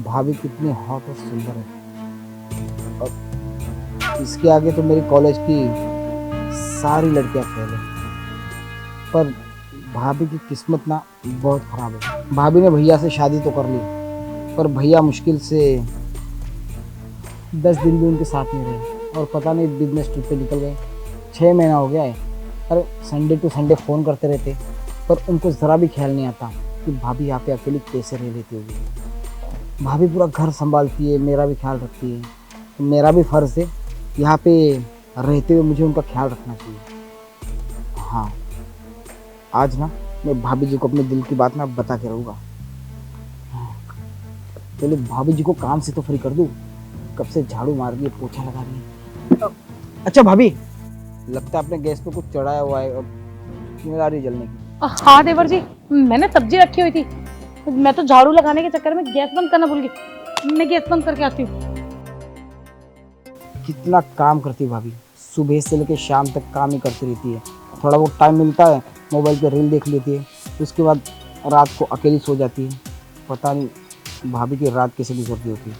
भाभी कितनी हॉट और सुंदर है। और इसके आगे तो मेरी कॉलेज की सारी लड़कियां फेल है। पर भाभी की किस्मत ना बहुत खराब है। भाभी ने भैया से शादी तो कर ली, पर भैया मुश्किल से 10 दिन भी उनके साथ नहीं रहे और पता नहीं बिजनेस ट्रिप पे निकल गए। 6 महीना हो गया है। अरे संडे टू संडे फ़ोन करते रहते, पर उनको ज़रा भी ख्याल नहीं आता कि भाभी यहाँ पे अकेली कैसे रह लेती होगी। भाभी पूरा घर संभालती है, मेरा भी ख्याल रखती है। तो मेरा भी फ़र्ज़ है यहाँ पे रहते हुए मुझे उनका ख्याल रखना चाहिए। हाँ, आज ना मैं भाभी जी को अपने दिल की बात ना बता के रहूँगा। पहले भाभी जी को काम से तो फ्री कर दूँ। कब से झाड़ू मार रही है, पोछा लगा रही है। अच्छा भाभी, लगता है आपने गैस पे कुछ चढ़ाया हुआ है और स्मेल आ रही है जलने की। हाँ देवर जी, मैंने सब्जी रखी हुई थी। मैं तो झाड़ू लगाने के चक्कर में गैस बंद करना भूल गई। मैं गैस बंद करके आती हूँ। कितना काम करती है भाभी, सुबह से लेकर शाम तक काम ही करती रहती है। थोड़ा बहुत टाइम मिलता है मोबाइल पे रील देख लेती है, उसके बाद रात को अकेली सो जाती है। पता नहीं भाभी की रात कैसे गुजरती होती है।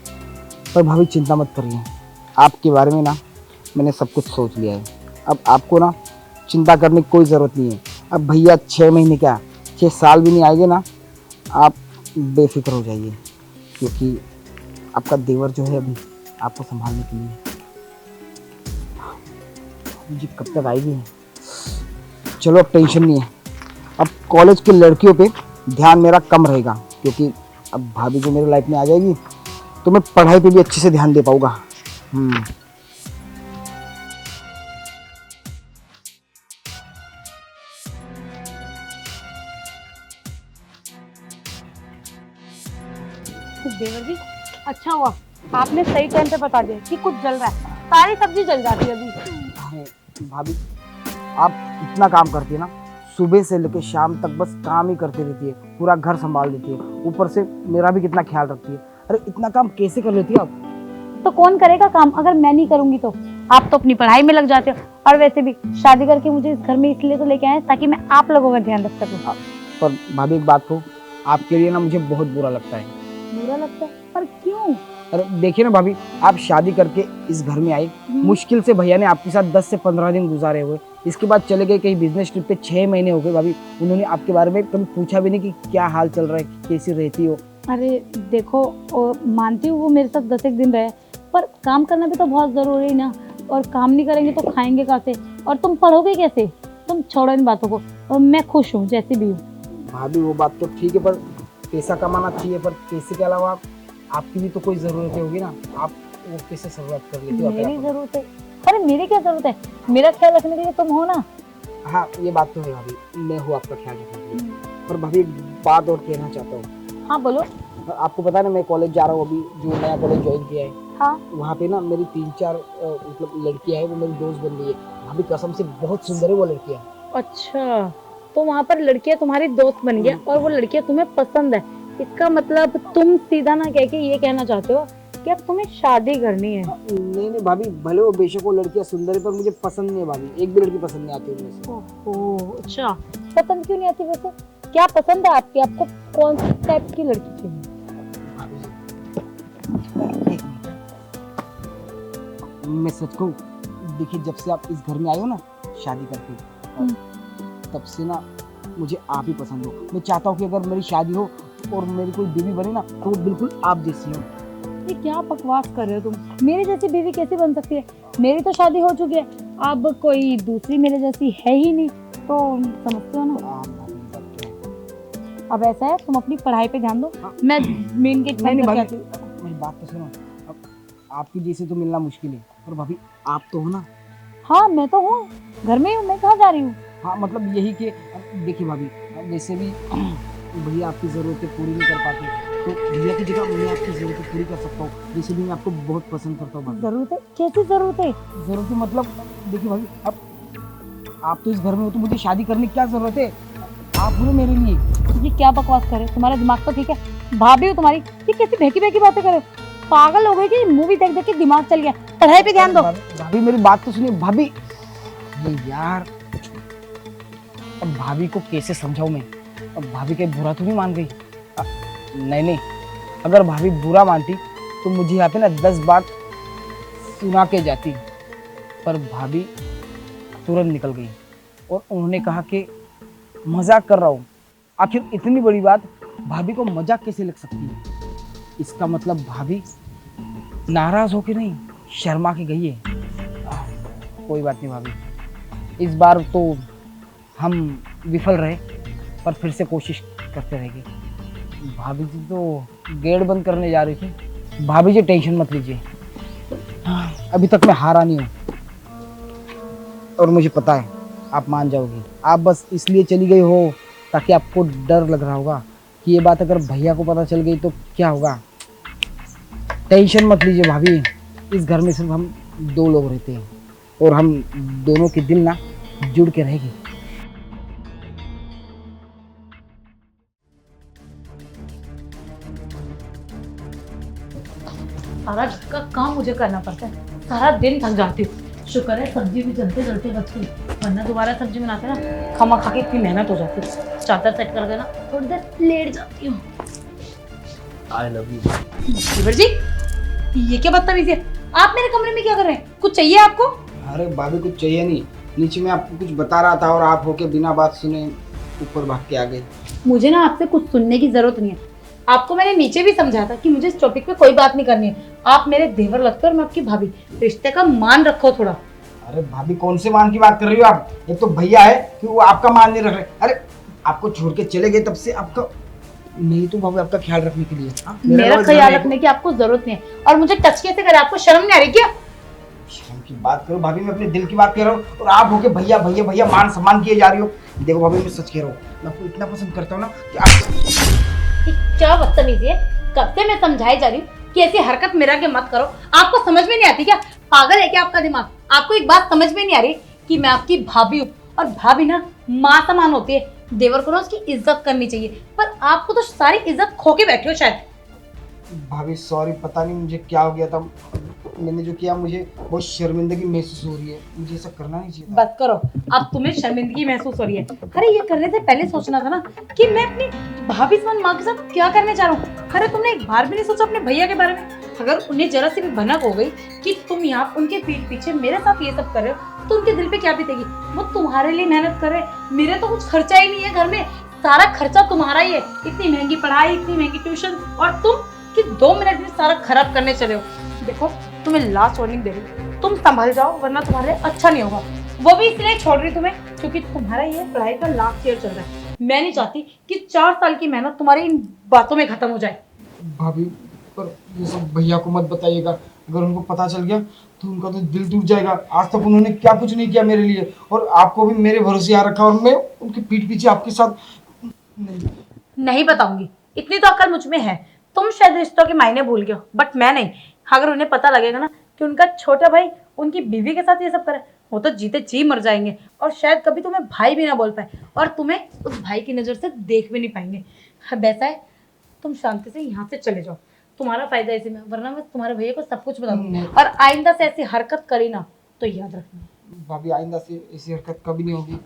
पर भाभी चिंता मत करिए, आपके बारे में ना मैंने सब कुछ सोच लिया है। अब आपको ना चिंता करने की कोई ज़रूरत नहीं है। अब भैया 6 महीने क्या 6 साल भी नहीं आएंगे ना, आप बेफिक्र हो जाइए, क्योंकि आपका देवर जो है अभी आपको संभालने के लिए। मुझे कब तक आएगी? चलो अब टेंशन नहीं है। अब कॉलेज की लड़कियों पे ध्यान मेरा कम रहेगा, क्योंकि अब भाभी जो मेरी लाइफ में आ जाएगी तो मैं पढ़ाई पे भी अच्छे से ध्यान दे पाऊँगा। देवर जी, अच्छा हुआ आपने सही टाइम पे बता दिया कि कुछ जल रहा है। सारी सब्जी जल जाती है अभी। अरे भाभी, आप इतना काम करती है ना, सुबह से लेकर शाम तक बस काम ही करती रहती है, पूरा घर संभाल देती है, ऊपर से मेरा भी कितना ख्याल रखती है। अरे इतना काम कैसे कर लेती है आप? तो कौन करेगा काम अगर मैं नहीं करूंगी तो? आप तो अपनी पढ़ाई में लग जाते हो। और वैसे भी शादी करके मुझे इस घर में इसलिए तो लेके आए ताकि मैं आप लोगों का ध्यान रख सकूं। पर भाभी एक बात कहूँ, आपके लिए ना मुझे बहुत बुरा लगता है। बुरा लगता है? पर क्यों? अरे देखिए ना भाभी, आप शादी करके इस घर में आई, मुश्किल से भैया ने आपके साथ 10 से 15 दिन गुजारे हुए, इसके बाद चले गए कहीं बिजनेस ट्रिप पे। 6 महीने हो गए भाभी, उन्होंने आपके बारे में कभी पूछा भी नहीं कि क्या हाल चल रहा है, कैसी रहती हो। अरे देखो, मानती हूँ वो मेरे साथ 10 एक दिन रहे, पर काम करना भी तो बहुत जरूरी है ना। और काम नहीं करेंगे तो खाएंगे कहाँ से? और तुम पढ़ोगे कैसे? तुम छोड़ो इन बातों को, और मैं खुश हूँ जैसी भी हूँ। भाभी वो बात तो ठीक है, पर पैसा कमाना चाहिए, पर पैसे के अलावा आपकी भी तो कोई ज़रूरतें होगी ना। आप वो कैसे शुरुआत कर लेती हो? मेरी जरूरत है? अरे मेरी क्या जरूरत है? मेरा ख्याल रखने के लिए तुम हो ना। हाँ ये बात तो है भाभी, मैं हूँ आपका ख्याल रखने के लिए। पर भाभी एक बात और कहना चाहता हूँ। हाँ बोलो। आपको पता है ना, मैं कॉलेज जा रहा हूँ अभी, जो नया कॉलेज ज्वाइन किया है। हाँ, वहाँ पे ना मेरी 3-4 मतलब लड़कियाँ हैं, वो मेरी दोस्त बन गई है। भाभी कसम से बहुत सुंदर है वो लड़कियाँ। अच्छा, तो वहाँ पर लड़कियाँ तुम्हारी दोस्त बन गई और वो लड़कियाँ तुम्हें पसंद है। इसका मतलब तुम सीधा ना कह के ये कहना चाहते हो कि अब तुम्हें शादी करनी है? नहीं नहीं भाभी, भले वो बेशक वो लड़कियाँ सुंदर है, पर मुझे पसंद नहीं है भाभी। एक भी लड़की पसंद नहीं आती उनमें से। ओह अच्छा, पसंद क्यों नहीं आती वैसे? क्या पसंद है आपकी? आपको कौन सी टाइप की लड़की चाहिए? भाभी जी, एक मिनट, मैं सच कहूँ, देखिए जब से आप इस घर में आए हो ना शादी करके, तब से ना मुझे आप ही पसंद हो। मैं चाहता हूँ कि अगर मेरी शादी हो और मेरी कोई बीवी बने ना, तो वो बिल्कुल आप जैसी हो। ये क्या बकवास कर रहे हो तुम? मेरी जैसी बीवी कैसे बन सकती है? मेरी तो शादी हो चुकी है, अब कोई दूसरी मेरे जैसी है ही नहीं, तो समझते हो ना। अब ऐसा है, तुम अपनी पढ़ाई पे ध्यान दो। मैं मेन गेट बंद करके आती हूँ। मेरी बात तो सुनो। अब आपकी जैसे तो मिलना मुश्किल है, पर भाभी आप तो हो ना। हाँ मैं तो हूँ, घर में ही हूँ, मैं कहाँ जा रही हूँ? हाँ मतलब यही कि देखिए भाभी, वैसे भी भैया आपकी ज़रूरतें पूरी नहीं कर पाते, तो भैया की जगह मैं आपकी ज़रूरतें पूरी कर सकता हूँ। जैसे भी मैं आपको बहुत पसंद करता हूँ भाभी। जरूरत है? कैसी जरूरत है? ज़रूरतें मतलब देखिए भाभी, अब आप तो इस घर में हो, तो मुझे शादी करने की क्या ज़रूरत है? आप हो मेरे लिए। ये क्या बकवास करे? तुम्हारा दिमाग तो ठीक है? भाभी हो तुम्हारी, ये कैसी बहकी बहकी बातें करे? पागल हो गई कि मूवी देख देख के दिमाग चल गया? पढ़ाई पे ध्यान दो। भाभी मेरी बात तो सुनिए भाभी। अरे यार, अब भाभी को कैसे समझाऊं मैं? अब भाभी के बुरा तो नहीं मान गई? नहीं नहीं, अगर भाभी बुरा मानती तो मुझे यहाँ पे ना 10 बात सुना के जाती, पर भाभी तुरंत निकल गई और उन्होंने कहा कि मजाक कर रहा हूँ। आखिर इतनी बड़ी बात भाभी को मजाक कैसे लग सकती है? इसका मतलब भाभी नाराज होके नहीं, शर्मा के गई है। कोई बात नहीं भाभी, इस बार तो हम विफल रहे, पर फिर से कोशिश करते रहेंगे। भाभी जी तो गेट बंद करने जा रही थी। भाभी जी टेंशन मत लीजिए, अभी तक मैं हारा नहीं हूँ और मुझे पता है आप मान जाओगी। आप बस इसलिए चली गई हो ताकि आपको डर लग रहा होगा कि ये बात अगर भैया को पता चल गई तो क्या होगा। टेंशन मत लीजिए भाभी, इस घर में सिर्फ हम 2 लोग रहते हैं और हम दोनों के दिल ना जुड़ के रहेगी। सारा घर का काम मुझे करना पड़ता है, सारा दिन थक जाती हूँ। शुक्र है सब्जी भी जलते जलते बच गई, वरना दोबारा सब्जी बनाते ना खमा खा के इतनी मेहनत हो जाती है। चादर सेट कर देना, थोड़ी देर लेट जाती हूँ। I love you. देवर जी, ये क्या बदतमीजी है? आप मेरे कमरे में क्या कर रहे हैं? कुछ चाहिए आपको? अरे भाभी कुछ चाहिए नहीं, नीचे मैं आपको कुछ बता रहा था और आप होके बिना बात सुने ऊपर भाग के आ गए। मुझे ना आपसे कुछ सुनने की जरूरत नहीं है। आपको मैंने नीचे भी समझाया था कि मुझे इस टॉपिक पे कोई बात नहीं करनी है। आप मेरे देवर लगते हो और मैं आपकी भाभी, रिश्ते का मान रखो थोड़ा। अरे भाभी कौन से मान की बात कर रही हो आप? एक तो भैया है कि वो आपका मान नहीं रख रहे। अरे आपको छोड़ के चले गए तब से आपका नहीं तो भाभी आपका ख्याल रखने के लिए। मेरा ख्याल रखने की आपको जरूरत नहीं है और मुझे टच कैसे करे? आपको शर्म नहीं आ रही क्या? शर्म की बात करो भाभी, मैं अपने दिल की बात कर रहा हूँ और आप होके भैया भैया भैया मान सम्मान किए जा रही हो। देखो भाभी मैं सच कह रहा हूँ, मैं आपको इतना पसंद करता हूँ ना कि आप क्या बदतमीजी है? कब से मैं समझाई जा रही हूँ कि ऐसी हरकत मेरा के मत करो। आपको समझ में नहीं आती क्या? पागल है क्या आपका दिमाग? आपको एक बात समझ में नहीं आ रही कि मैं आपकी भाभी हूँ और भाभी ना माँ समान होती है। देवर को ना उसकी इज्जत करनी चाहिए, पर आपको तो सारी इज्जत खो के बैठे हो शायद। भाभी सॉरी, पता नहीं मुझे क्या हो गया था, मैंने जो किया मुझे बहुत शर्मिंदगी महसूस हो रही है, मुझे ऐसा करना नहीं चाहिए था। बस करो, अब तुम्हें शर्मिंदगी महसूस हो रही है। अरे ये करने से पहले सोचना था ना कि मैं अपनी भाभी समान माँ के साथ क्या करने जा रहा हूँ। अरे तुमने एक बार भी नहीं सोचा अपने भैया के बारे में? अगर उन्हें जरा सी भी भनक हो गई कि तुम यहाँ उनके पीठ पीछे मेरे साथ ये सब कर रहे हो तो उनके दिल पे क्या बीतेगी? वो तुम्हारे लिए मेहनत कर रहे, मेरे तो कुछ खर्चा ही नहीं है घर में, सारा खर्चा तुम्हारा ही है। इतनी महंगी पढ़ाई, इतनी महंगी ट्यूशन, और तुम कि 2 मिनट में सारा खराब करने चले हो। देखो तुम्हें लास्ट वार्निंग दे रही हूँ, तुम संभल जाओ वरना तुम्हारे लिए अच्छा नहीं होगा। वो भी इसलिए छोड़ रही तुम्हें क्योंकि तुम्हारा ये पढ़ाई का लास्ट ईयर चल रहा है। मैं नहीं चाहती कि 4 साल की मेहनत तुम्हारी इन बातों में खत्म हो जाए। भाभी पर ये सब भैया को मत बताइएगा, अगर उनको पता चल गया तो उनका तो दिल टूट जाएगा। आज तक उन्होंने क्या कुछ नहीं किया मेरे लिए और आपको भी मेरे भरोसे आ रखा और मैं उनके पीठ पीछे आपके साथ नहीं बताऊंगी, इतनी तो अकल मुझ में है। तुम शायद रिश्तों के मायने भूल गए हो, बट मैं नहीं। अगर उन्हें पता लगेगा ना कि उनका छोटा भाई उनकी बीवी के साथ ये सब करे, वो तो जीते जी मर जाएंगे और शायद कभी तुम्हें भाई भी ना बोल पाए और तुम्हें उस भाई की नज़र से देख भी नहीं पाएंगे। वैसा है तुम शांति से यहाँ से चले जाओ, तुम्हारा फायदा इसी में, वरना मैं तुम्हारे भैया को सब कुछ बता दूंगी। और आइंदा से ऐसी हरकत करी ना तो याद रखना। भाभी आइंदा से ऐसी हरकत कभी नहीं होगी,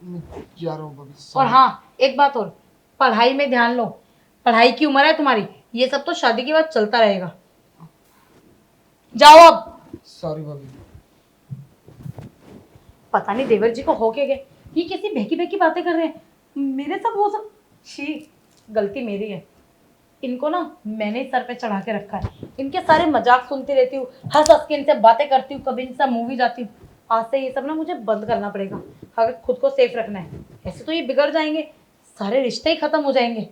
मैं जा रहा हूँ भाभी। और हाँ एक बात और, पढ़ाई में ध्यान लो, पढ़ाई की उम्र है तुम्हारी, ये सब तो शादी के बाद चलता रहेगा। जाओ अब। सॉरी भाभी। पता नहीं देवर जी को हो क्या गया, ये कैसी बहकी बहकी बातें कर रहे हैं मेरे सब वो सब। छी, गलती मेरी है। इनको ना मैंने सर पे चढ़ा के रखा है, इनके सारे मजाक सुनती रहती हूँ, हंस हंस के इनसे बातें करती हूँ, कभी इनसे मूवी जाती हूँ। आज से ये सब ना मुझे बंद करना पड़ेगा अगर खुद को सेफ रखना है। ऐसे तो ये बिगड़ जाएंगे, सारे रिश्ते ही खत्म हो जाएंगे।